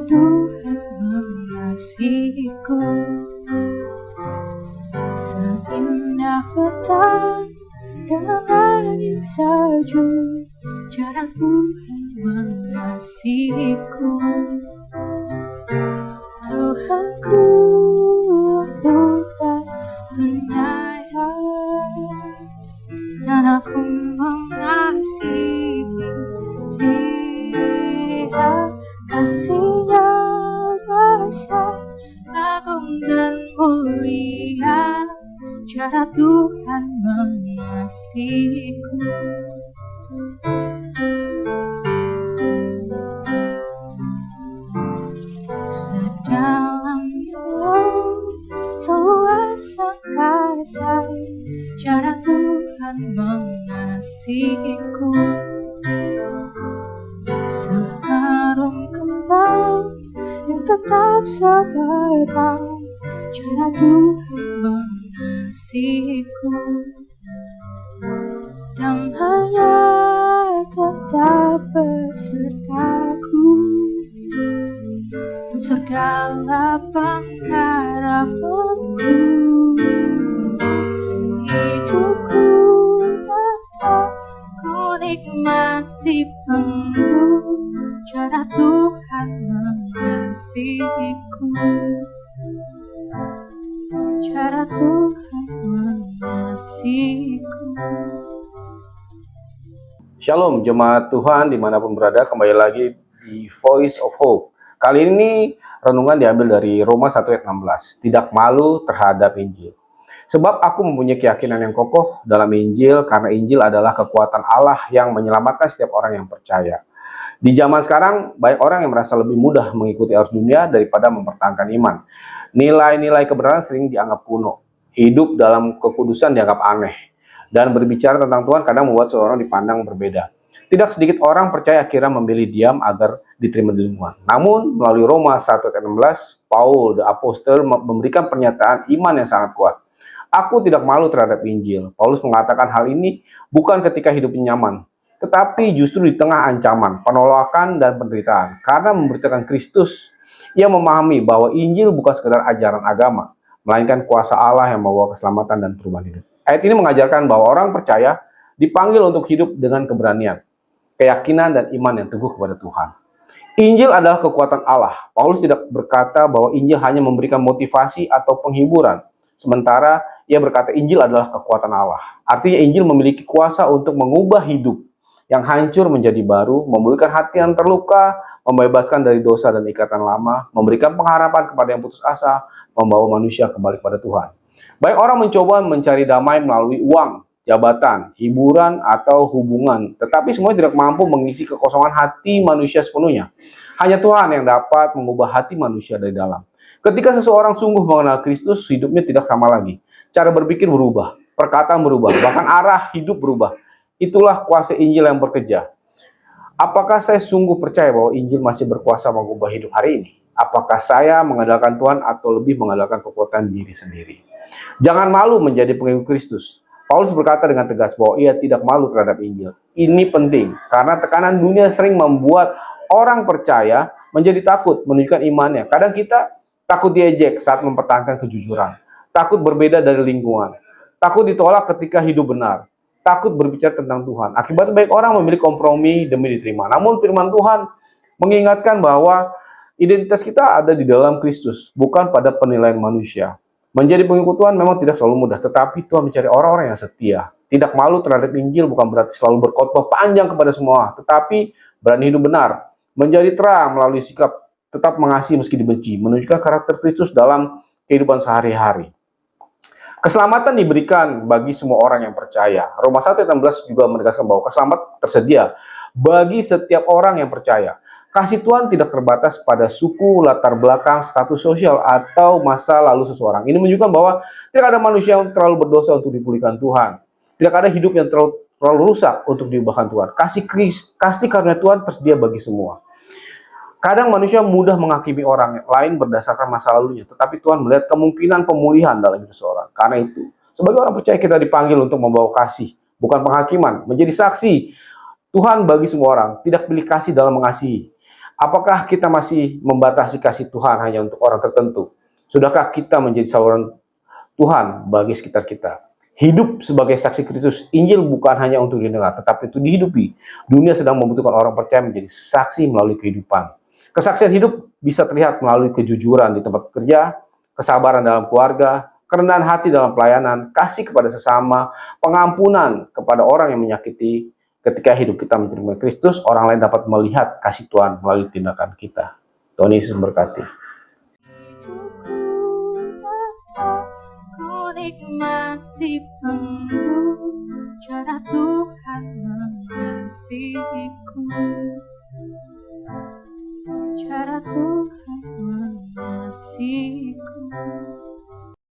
Tuhan mengasihiku. Seindah petang dengan angin salju, cara Tuhan mengasihiku. Tuhanku lembut dan penyayang, dan aku mengasihi Dia. Kasih-Nya besar, agung dan mulia, cara Tuhan mengasihiku. Sedalamnya laut, seluas angkasa, cara Tuhan mengasihiku. Seharum kembang yang tetap semerbak, cara Tuhan mengasihiku. Damai-Nya tetap besertaku, dan surgalah pengharapanku. Hidupku tetap ku nikmati penuh, cara Tuhan mengasihiku. Cara Tuhan mengasihiku. Shalom jemaat Tuhan dimanapun berada, kembali lagi di Voice of Hope. Kali ini renungan diambil dari Roma 1 ayat 16. Tidak malu terhadap Injil. Sebab aku mempunyai keyakinan yang kokoh dalam Injil, karena Injil adalah kekuatan Allah yang menyelamatkan setiap orang yang percaya. Di zaman sekarang, banyak orang yang merasa lebih mudah mengikuti arus dunia daripada mempertahankan iman. Nilai-nilai kebenaran sering dianggap kuno. Hidup dalam kekudusan dianggap aneh. Dan berbicara tentang Tuhan kadang membuat seorang dipandang berbeda. Tidak sedikit orang percaya akhirnya memilih diam agar diterima di lingkungan. Namun, melalui Roma 1 ayat 16, Paul, the Apostle, memberikan pernyataan iman yang sangat kuat. Aku tidak malu terhadap Injil. Paulus mengatakan hal ini bukan ketika hidupnya nyaman, tetapi justru di tengah ancaman, penolakan, dan penderitaan. Karena memberitakan Kristus, ia memahami bahwa Injil bukan sekedar ajaran agama, melainkan kuasa Allah yang membawa keselamatan dan perubahan hidup. Ayat ini mengajarkan bahwa orang percaya dipanggil untuk hidup dengan keberanian, keyakinan, dan iman yang teguh kepada Tuhan. Injil adalah kekuatan Allah. Paulus tidak berkata bahwa Injil hanya memberikan motivasi atau penghiburan, sementara ia berkata Injil adalah kekuatan Allah. Artinya Injil memiliki kuasa untuk mengubah hidup yang hancur menjadi baru, memulihkan hati yang terluka, membebaskan dari dosa dan ikatan lama, memberikan pengharapan kepada yang putus asa, membawa manusia kembali kepada Tuhan. Banyak orang mencoba mencari damai melalui uang, jabatan, hiburan, atau hubungan, tetapi semuanya tidak mampu mengisi kekosongan hati manusia sepenuhnya. Hanya Tuhan yang dapat mengubah hati manusia dari dalam. Ketika seseorang sungguh mengenal Kristus, hidupnya tidak sama lagi. Cara berpikir berubah, perkataan berubah, bahkan arah hidup berubah. Itulah kuasa Injil yang bekerja. Apakah saya sungguh percaya bahwa Injil masih berkuasa mengubah hidup hari ini? Apakah saya mengandalkan Tuhan atau lebih mengandalkan kekuatan diri sendiri? Jangan malu menjadi pengikut Kristus. Paulus berkata dengan tegas bahwa ia tidak malu terhadap Injil. Ini penting, karena tekanan dunia sering membuat orang percaya menjadi takut menunjukkan imannya. Kadang kita takut diejek saat mempertahankan kejujuran, takut berbeda dari lingkungan, takut ditolak ketika hidup benar, takut berbicara tentang Tuhan. Akibatnya banyak orang memilih kompromi demi diterima. Namun firman Tuhan mengingatkan bahwa identitas kita ada di dalam Kristus, bukan pada penilaian manusia. Menjadi pengikut Tuhan memang tidak selalu mudah, tetapi Tuhan mencari orang-orang yang setia. Tidak malu terhadap Injil bukan berarti selalu berkhotbah panjang kepada semua, tetapi berani hidup benar, menjadi terang melalui sikap tetap mengasihi meski dibenci, menunjukkan karakter Kristus dalam kehidupan sehari-hari. Keselamatan diberikan bagi semua orang yang percaya. Roma 1 ayat 16 juga menegaskan bahwa keselamatan tersedia bagi setiap orang yang percaya. Kasih Tuhan tidak terbatas pada suku, latar belakang, status sosial, atau masa lalu seseorang. Ini menunjukkan bahwa tidak ada manusia yang terlalu berdosa untuk dipulihkan Tuhan. Tidak ada hidup yang terlalu rusak untuk diubahkan Tuhan. Kasih karunia Tuhan tersedia bagi semua. Kadang manusia mudah menghakimi orang lain berdasarkan masa lalunya, tetapi Tuhan melihat kemungkinan pemulihan dalam hidup seseorang. Karena itu, sebagai orang percaya kita dipanggil untuk membawa kasih, bukan penghakiman, menjadi saksi Tuhan bagi semua orang, tidak pilih kasih dalam mengasihi. Apakah kita masih membatasi kasih Tuhan hanya untuk orang tertentu? Sudahkah kita menjadi saluran Tuhan bagi sekitar kita? Hidup sebagai saksi Kristus, Injil bukan hanya untuk didengar, tetapi itu dihidupi. Dunia sedang membutuhkan orang percaya menjadi saksi melalui kehidupan. Kesaksian hidup bisa terlihat melalui kejujuran di tempat kerja, kesabaran dalam keluarga, kerendahan hati dalam pelayanan, kasih kepada sesama, pengampunan kepada orang yang menyakiti. Ketika hidup kita menerima Kristus, orang lain dapat melihat kasih Tuhan melalui tindakan kita. Tuhan Yesus memberkati. Hidupku tetap ku nikmati penuh cara Tuhan mengasihiku, cara Tuhan mengasihiku.